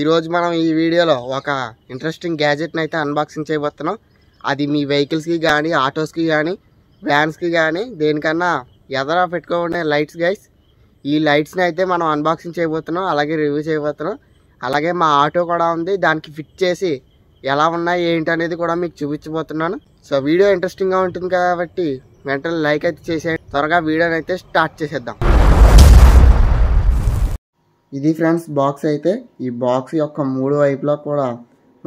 ఈరోజు మనం ఈ వీడియోలో ఒక ఇంట్రెస్టింగ్ గ్యాజెట్ని అయితే అన్బాక్సింగ్ చేయబోతున్నాం. అది మీ వెహికల్స్కి కానీ, ఆటోస్కి కానీ, వ్యాన్స్కి కానీ దేనికన్నా ఎదరా పెట్టుకోనే లైట్స్ గైస్. ఈ లైట్స్ని అయితే మనం అన్బాక్సింగ్ చేయబోతున్నాం, అలాగే రివ్యూ చేయబోతున్నాం. అలాగే మా ఆటో కూడా ఉంది, దానికి ఫిట్ చేసి ఎలా ఉన్నాయి ఏంటి అనేది కూడా మీకు చూపించబోతున్నాను. సో వీడియో ఇంట్రెస్టింగ్గా ఉంటుంది కాబట్టి వెంటనే లైక్ అయితే చేసేయండి. త్వరగా వీడియోని అయితే స్టార్ట్ చేసేద్దాం. ఇది ఫ్రెండ్స్ బాక్స్ అయితే. ఈ బాక్స్ యొక్క మూడు వైపులా కూడా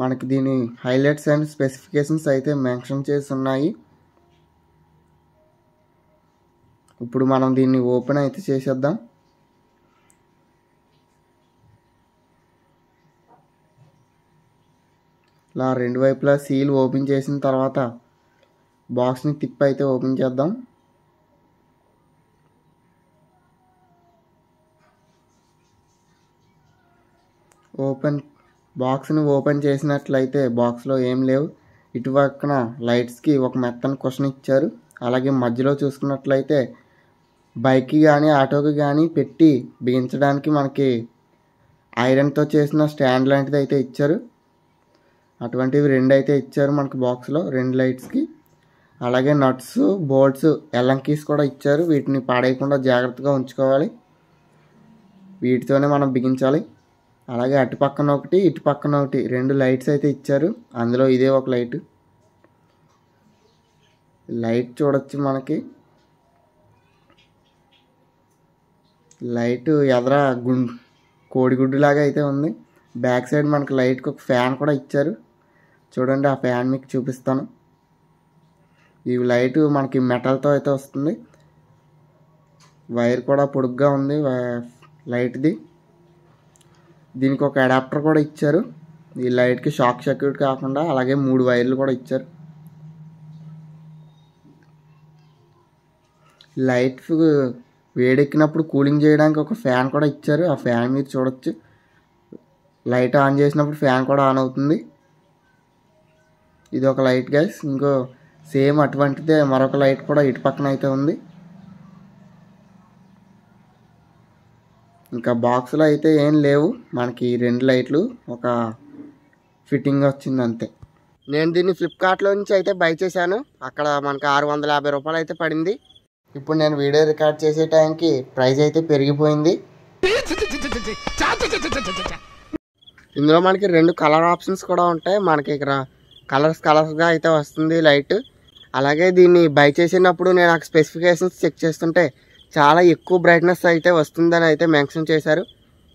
మనకి దీని హైలైట్స్ అండ్ స్పెసిఫికేషన్స్ అయితే మెన్షన్ చేసి ఉన్నాయి. ఇప్పుడు మనం దీన్ని ఓపెన్ అయితే చేసేద్దాం. ఇలా రెండు వైపులా సీల్ ఓపెన్ చేసిన తర్వాత బాక్స్ని తిప్పి అయితే ఓపెన్ చేద్దాం. బాక్స్ని ఓపెన్ చేసినట్లయితే బాక్స్లో ఏం లేవు. ఇటుపక్కన లైట్స్కి ఒక మెత్తని కుషన్ ఇచ్చారు. అలాగే మధ్యలో చూసుకున్నట్లయితే బైక్కి కానీ ఆటోకి కానీ పెట్టి బిగించడానికి మనకి ఐరన్తో చేసిన స్టాండ్ లాంటిది అయితే ఇచ్చారు. అటువంటివి రెండు అయితే ఇచ్చారు మనకి బాక్స్లో, రెండు లైట్స్కి. అలాగే నట్స్, బోల్ట్స్, ఎల్లంకీస్ కూడా ఇచ్చారు. వీటిని పాడేయకుండా జాగ్రత్తగా ఉంచుకోవాలి, వీటితోనే మనం బిగించాలి. అలాగే అటు పక్కన ఒకటి, ఇటు పక్కన ఒకటి, రెండు లైట్స్ అయితే ఇచ్చారు. అందులో ఇదే ఒక లైట్ చూడొచ్చు. మనకి లైట్ ఎదర కోడిగుడ్డు లాగా అయితే ఉంది. బ్యాక్ సైడ్ మనకి లైట్కి ఒక ఫ్యాన్ కూడా ఇచ్చారు. చూడండి, ఆ ఫ్యాన్ మీకు చూపిస్తాను. ఈ లైట్ మనకి మెటల్తో అయితే వస్తుంది. వైర్ కూడా పొడుగ్గా ఉంది లైట్ది. దీనికి ఒక అడాప్టర్ కూడా ఇచ్చారు. ఈ లైట్కి షాక్ సర్క్యూట్ కాకుండా. అలాగే 3 వైర్లు కూడా ఇచ్చారు. లైట్ వేడెక్కినప్పుడు కూలింగ్ చేయడానికి ఒక ఫ్యాన్ కూడా ఇచ్చారు. ఆ ఫ్యాన్ మీరు చూడొచ్చు. లైట్ ఆన్ చేసినప్పుడు ఫ్యాన్ కూడా ఆన్ అవుతుంది. ఇది ఒక లైట్ గైస్. ఇంకో సేమ్ అటువంటిదే మరొక లైట్ కూడా ఇటు పక్కన అయితే ఉంది. ఇంకా బాక్స్లో అయితే ఏం లేవు. మనకి 2 లైట్లు, ఒక ఫిట్టింగ్ వచ్చింది అంతే. నేను దీన్ని ఫ్లిప్కార్ట్లో నుంచి అయితే బై చేశాను. అక్కడ మనకి 650 రూపాయలు అయితే పడింది. ఇప్పుడు నేను వీడియో రికార్డ్ చేసే టైంకి ప్రైస్ అయితే పెరిగిపోయింది. ఇందులో మనకి 2 కలర్ ఆప్షన్స్ కూడా ఉంటాయి. మనకి ఇక్కడ కలర్స్గా అయితే వస్తుంది లైట్. అలాగే దీన్ని బై చేసినప్పుడు నేను ఆ స్పెసిఫికేషన్స్ చెక్ చేస్తుంటే చాలా ఎక్కువ బ్రైట్నెస్ అయితే వస్తుందని అయితే మెన్షన్ చేశారు.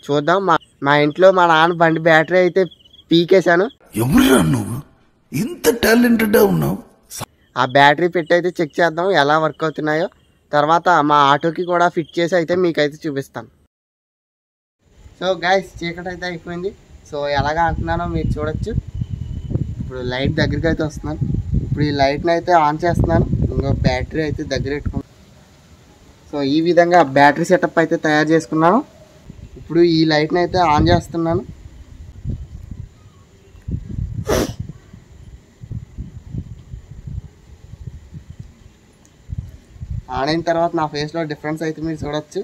చూద్దాం. మా ఇంట్లో మా నాన్న బండి బ్యాటరీ అయితే పీకేశాను. ఎవరురా నువ్వు, ఇంత టాలెంటెడ్ ఉన్నావు? ఆ బ్యాటరీ పెట్టి అయితే చెక్ చేద్దాం ఎలా వర్క్ అవుతున్నాయో. తర్వాత మా ఆటోకి కూడా ఫిట్ చేసి అయితే మీకైతే చూపిస్తాను. సో గైస్, చీకటి అయితే అయిపోయింది. సో ఎలాగా అంటున్నానో మీరు చూడొచ్చు. ఇప్పుడు లైట్ దగ్గరికి అయితే వస్తున్నాను. ఇప్పుడు ఈ లైట్ని అయితే ఆన్ చేస్తున్నాను. ఇంకో బ్యాటరీ అయితే దగ్గర పెట్టుకున్నాను. సో ఈ విధంగా బ్యాటరీ సెటప్ అయితే తయారు చేసుకున్నాను. ఇప్పుడు ఈ లైట్ని అయితే ఆన్ చేస్తున్నాను. ఆన్ అయిన తర్వాత నా ఫేస్లో డిఫరెన్స్ అయితే మీరు చూడొచ్చు.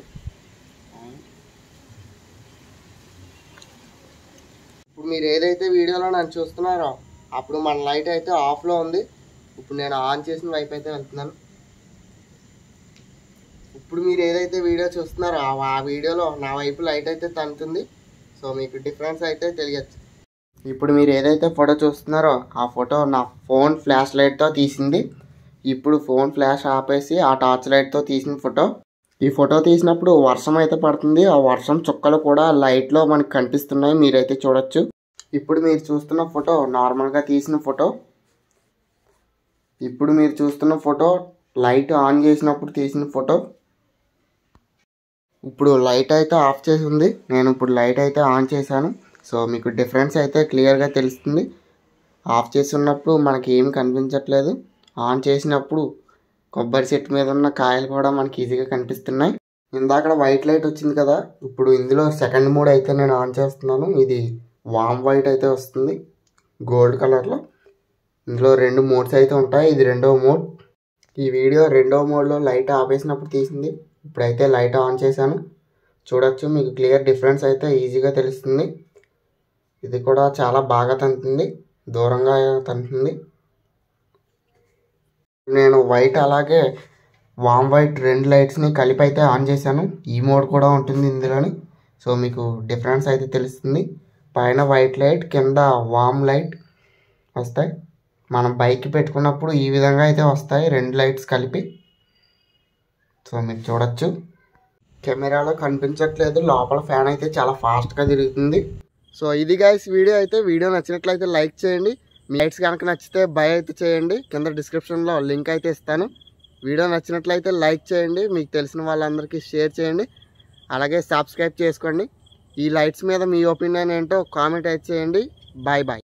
ఇప్పుడు మీరు ఏదైతే వీడియోలో నన్ను చూస్తున్నారో అప్పుడు మన లైట్ అయితే ఆఫ్లో ఉంది. ఇప్పుడు నేను ఆన్ చేసిన వైపు అయితే వెళ్తున్నాను. ఇప్పుడు మీరు ఏదైతే వీడియో చూస్తున్నారో ఆ వీడియోలో నా వైపు లైట్ అయితే తంతుంది. సో మీకు డిఫరెన్స్ అయితే తెలియచ్చు. ఇప్పుడు మీరు ఏదైతే ఫోటో చూస్తున్నారో ఆ ఫోటో నా ఫోన్ ఫ్లాష్ లైట్తో తీసింది. ఇప్పుడు ఫోన్ ఫ్లాష్ ఆపేసి ఆ టార్చ్ లైట్తో తీసిన ఫోటో. ఈ ఫోటో తీసినప్పుడు వర్షం అయితే పడుతుంది. ఆ వర్షం చుక్కలు కూడా లైట్లో మనకు కనిపిస్తున్నాయి, మీరైతే చూడొచ్చు. ఇప్పుడు మీరు చూస్తున్న ఫోటో నార్మల్గా తీసిన ఫోటో. ఇప్పుడు మీరు చూస్తున్న ఫోటో లైట్ ఆన్ చేసినప్పుడు తీసిన ఫోటో. ఇప్పుడు లైట్ అయితే ఆఫ్ చేసి ఉంది. నేను ఇప్పుడు లైట్ అయితే ఆన్ చేశాను. సో మీకు డిఫరెన్స్ అయితే క్లియర్గా తెలుస్తుంది. ఆఫ్ చేసి ఉన్నప్పుడు మనకి ఏమి కనిపించట్లేదు. ఆన్ చేసినప్పుడు కొబ్బరి చెట్టు మీద ఉన్న కాయలు కూడా మనకి ఈజీగా కనిపిస్తున్నాయి. ఇందాక వైట్ లైట్ వచ్చింది కదా, ఇప్పుడు ఇందులో సెకండ్ మోడ్ అయితే నేను ఆన్ చేస్తున్నాను. ఇది వామ్ వైట్ అయితే వస్తుంది గోల్డ్ కలర్లో. ఇందులో 2 మోడ్స్ అయితే ఉంటాయి. ఇది 2వ మోడ్. ఈ వీడియో 2వ మోడ్లో లైట్ ఆపేసినప్పుడు తీసింది. ఇప్పుడైతే లైట్ ఆన్ చేశాను. చూడొచ్చు, మీకు క్లియర్ డిఫరెన్స్ అయితే ఈజీగా తెలుస్తుంది. ఇది కూడా చాలా బాగా తంతుంది, దూరంగా తంతుంది. నేను వైట్ అలాగే వామ్ వైట్ 2 లైట్స్ని కలిపి అయితే ఆన్ చేశాను. ఈ మోడ్ కూడా ఉంటుంది ఇందులోని. సో మీకు డిఫరెన్స్ అయితే తెలుస్తుంది. పైన వైట్ లైట్, కింద వామ్ లైట్ వస్తాయి. మనం బైక్ పెట్టుకున్నప్పుడు ఈ విధంగా అయితే వస్తాయి 2 లైట్స్ కలిపి. సో మీరు చూడొచ్చు, కెమెరాలో కనిపించట్లేదు, లోపల ఫ్యాన్ అయితే చాలా ఫాస్ట్గా తిరుగుతుంది. సో ఇది గైస్ వీడియో అయితే. వీడియో నచ్చినట్లయితే లైక్ చేయండి. మీ లైట్స్ కనుక నచ్చితే బై అయితే చేయండి. కింద డిస్క్రిప్షన్లో లింక్ అయితే ఇస్తాను. వీడియో నచ్చినట్లయితే లైక్ చేయండి, మీకు తెలిసిన వాళ్ళందరికీ షేర్ చేయండి, అలాగే సబ్స్క్రైబ్ చేసుకోండి. ఈ లైట్స్ మీద మీ ఒపీనియన్ ఏంటో కామెంట్ అయితే చేయండి. Bye bye.